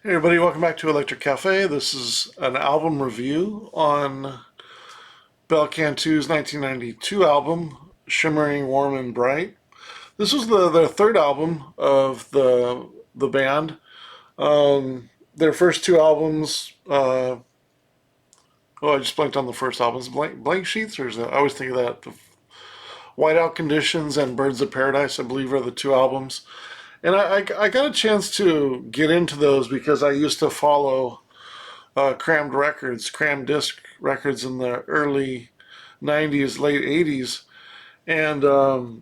Hey everybody, welcome back to Electric Cafe. This is an album review on Bel Canto's 1992 album, Shimmering, Warm and Bright. This was their third album of the band. Their first two albums, I just blanked on the first albums. Blank Sheets, or is that? I always think of that. Whiteout Conditions and Birds of Paradise, I believe, are the two albums. And I got a chance to get into those because I used to follow crammed disc records in the early 90s, late 80s. And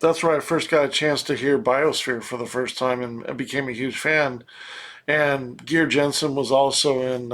that's where I first got a chance to hear Biosphere for the first time and I became a huge fan. And Gear Jensen was also in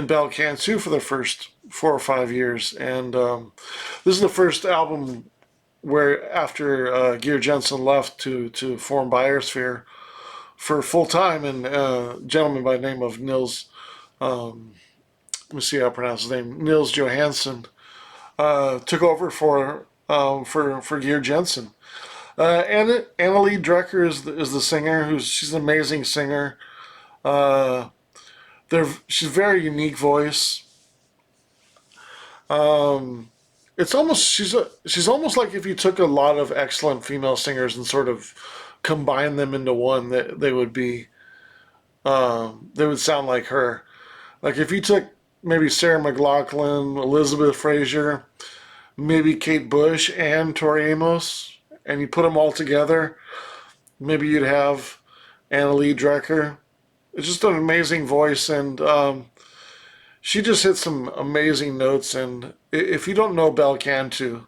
Bel Canto for the first 4 or 5 years. And this is the first album where after Gear Jensen left to form Biosphere for full time, and a gentleman by the name of Nils, let me see how I pronounce his name, Nils Johansson, took over for Gear Jensen. Annalie Drecker is the singer. She's an amazing singer. Uh, she's a very unique voice. Um, she's almost like if you took a lot of excellent female singers and sort of combined them into one, that they would sound like her. Like if you took maybe Sarah McLachlan, Elizabeth Fraser, maybe Kate Bush and Tori Amos, and you put them all together, maybe you'd have Annalie Drecker. It's just an amazing voice, and she just hit some amazing notes. And if you don't know Bel Canto,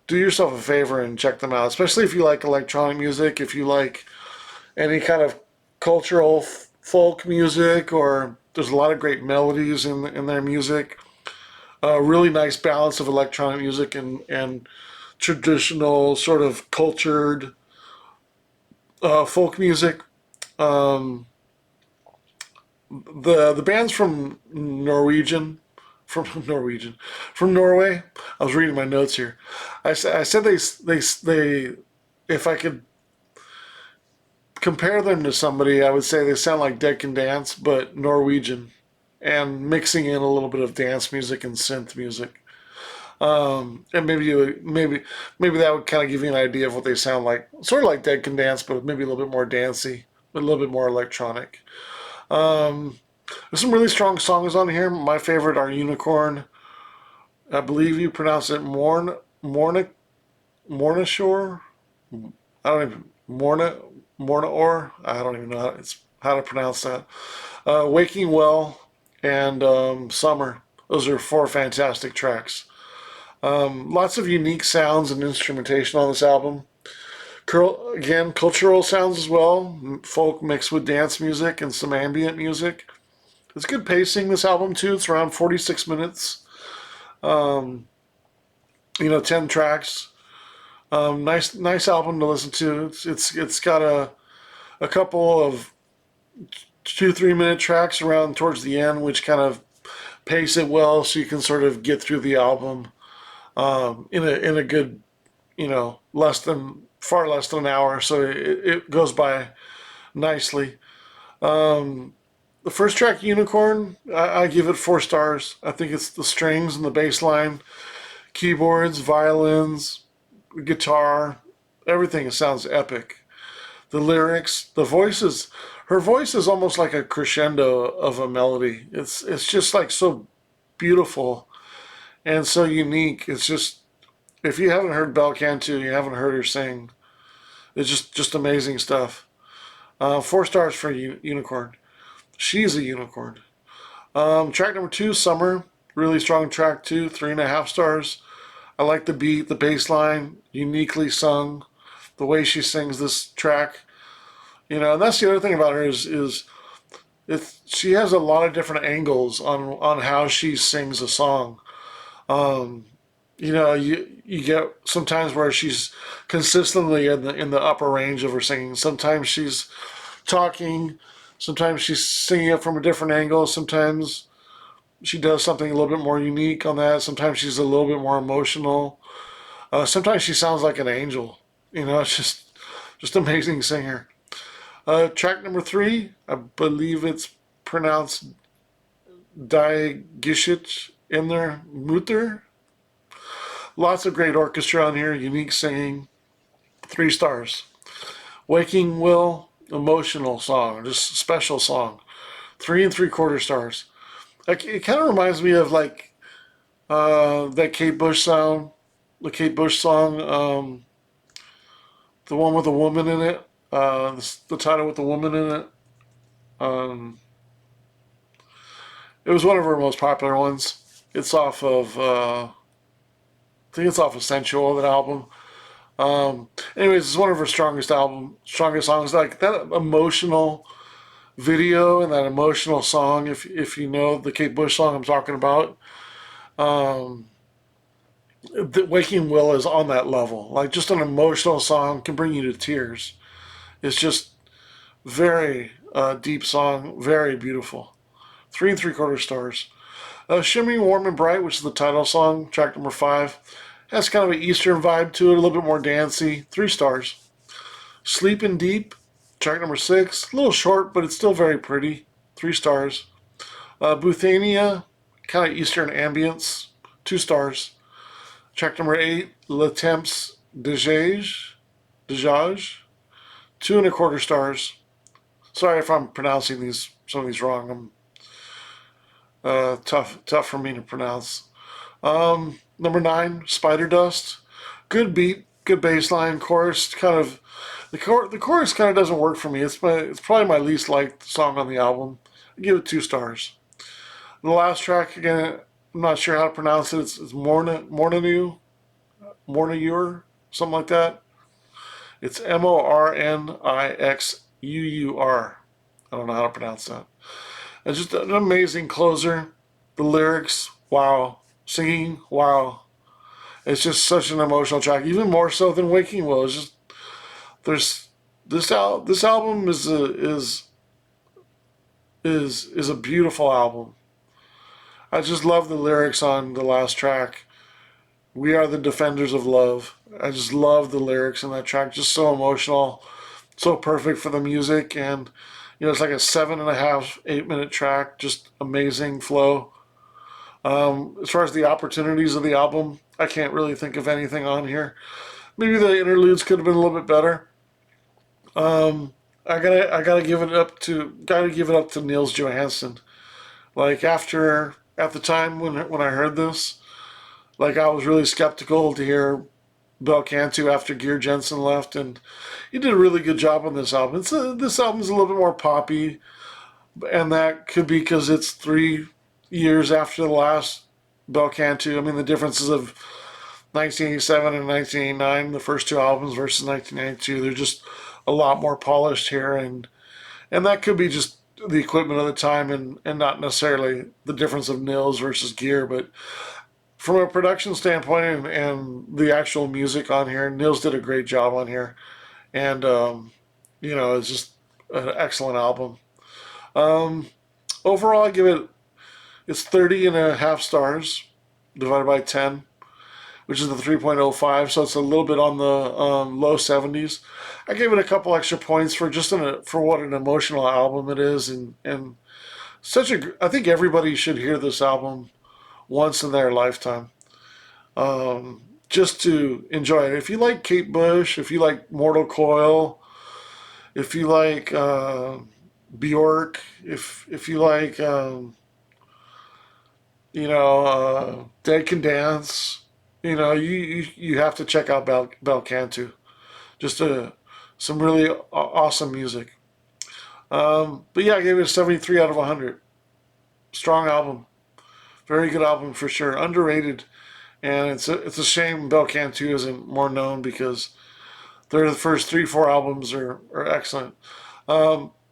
do yourself a favor and check them out, especially if you like electronic music, if you like any kind of cultural folk music, or there's a lot of great melodies in their music. A really nice balance of electronic music and traditional sort of cultured folk music. Um, the band's from Norwegian, from Norway. I was reading my notes here. I said they if I could compare them to somebody, I would say they sound like Dead Can Dance, but Norwegian, and mixing in a little bit of dance music and synth music. And maybe that would kind of give you an idea of what they sound like. Sort of like Dead Can Dance, but maybe a little bit more dancey, but a little bit more electronic. Um, there's some really strong songs on here. My favorite are Unicorn. I believe you pronounce it Morna I don't even Morna or I don't even know how to pronounce that. Waking Well and Summer. Those are four fantastic tracks. Lots of unique sounds and instrumentation on this album. Again, cultural sounds as well. Folk mixed with dance music and some ambient music. It's good pacing, this album, too. It's around 46 minutes. Um, 10 tracks. Nice album to listen to. It's got a couple of 2 3 minute tracks around towards the end, which kind of pace it well, so you can sort of get through the album in a good, far less than an hour. So it goes by nicely. Um, the first track, Unicorn, I give it 4 stars. I think it's the strings and the bass line, keyboards, violins, guitar, everything sounds epic. The lyrics, the voices, her voice is almost like a crescendo of a melody. It's just like so beautiful and so unique. It's just, if you haven't heard Bel Canto, you haven't heard her sing. It's just amazing stuff. 4 stars for Unicorn. She's a unicorn. Track number 2, Summer. Really strong track too. 3.5 stars. I like the beat, the bass line, uniquely sung. The way she sings this track, and that's the other thing about her is she has a lot of different angles on how she sings a song. Um, you get sometimes where she's consistently in the upper range of her singing. Sometimes she's talking. Sometimes she's singing it from a different angle. Sometimes she does something a little bit more unique on that. Sometimes she's a little bit more emotional. Sometimes she sounds like an angel. It's just amazing singer. Track number 3, I believe it's pronounced Die Gishit in there, Mutter. Lots of great orchestra on here, unique singing. 3 stars. Waking Will, emotional song, just special song. 3 3/4 stars. Like, it kind of reminds me of like that Kate Bush sound, the Kate Bush song, the one with the woman in it. The title with the woman in it. Um, it was one of her most popular ones. It's off of, I think it's off of Sensual, that album. Anyways, it's one of her strongest songs. Like that emotional video and that emotional song. If you know the Kate Bush song I'm talking about, um, the Waking Will is on that level. Like just an emotional song can bring you to tears. It's just very deep song, very beautiful. 3 3/4 stars. Shimmering, Warm and Bright, which is the title song, track number 5, has kind of an Eastern vibe to it, a little bit more dancey. 3 stars. Sleeping Deep, track number 6, a little short, but it's still very pretty. 3 stars. Buthania, kind of Eastern ambience. 2 stars. Track number 8, Le Temps Dejage, 2 1/4 stars. Sorry if I'm pronouncing some of these wrong. I'm tough for me to pronounce. Number 9, Spider Dust. Good beat, good bass line, chorus. Kind of the chorus kind of doesn't work for me. It's probably my least liked song on the album. I give it 2 stars. The last track, again, I'm not sure how to pronounce it. It's Morninue, something like that. It's Mornixuur. I don't know how to pronounce that. It's just an amazing closer. The lyrics, wow. Singing, wow. It's just such an emotional track, even more so than Waking Will. It's just there's this album is a beautiful album. I just love the lyrics on the last track. We are the defenders of love. I just love the lyrics in that track. Just so emotional, so perfect for the music, and it's like a 7.5, 8 minute track. Just amazing flow. As far as the opportunities of the album, I can't really think of anything on here. Maybe the interludes could have been a little bit better. I gotta give it up to Niels Johansson. Like at the time when I heard this, like I was really skeptical to hear Bel Canto after Gear Jensen left, and he did a really good job on this album. This album's a little bit more poppy, and that could be because it's 3 years after the last Bel Canto. I mean, the differences of 1987 and 1989, the first 2 albums, versus 1992, they're just a lot more polished here, and that could be just the equipment of the time, and not necessarily the difference of Nils versus Gear, but from a production standpoint and the actual music on here, Nils did a great job on here, and it's just an excellent album. Um, Overall, I give it's 30.5 stars divided by 10, which is the 3.05, so it's a little bit on the low 70s. I gave it a couple extra points for for what an emotional album it is, and I think everybody should hear this album once in their lifetime, just to enjoy it. If you like Kate Bush, if you like Mortal Coil, if you like Bjork, if you like Dead Can Dance, you have to check out Bel Canto. Just some really awesome music. But yeah, I gave it a 73 out of 100. Strong album. Very good album for sure. Underrated. And it's a shame Bel Canto isn't more known, because their first 3 4 albums are excellent.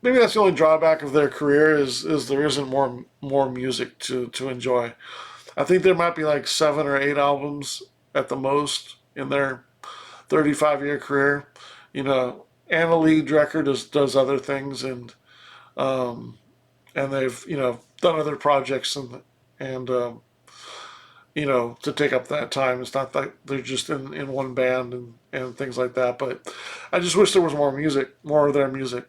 Maybe that's the only drawback of their career is there isn't more music to enjoy. I think there might be like 7 or 8 albums at the most in their 35-year career. Anna Lee Drecker does other things, and they've done other projects, and to take up that time. It's not that they're just in one band and things like that. But I just wish there was more music, more of their music.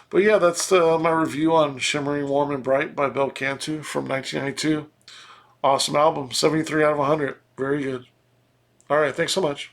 But yeah, that's my review on Shimmering, Warm, and Bright by Bel Canto from 1992. Awesome album. 73 out of 100. Very good. All right. Thanks so much.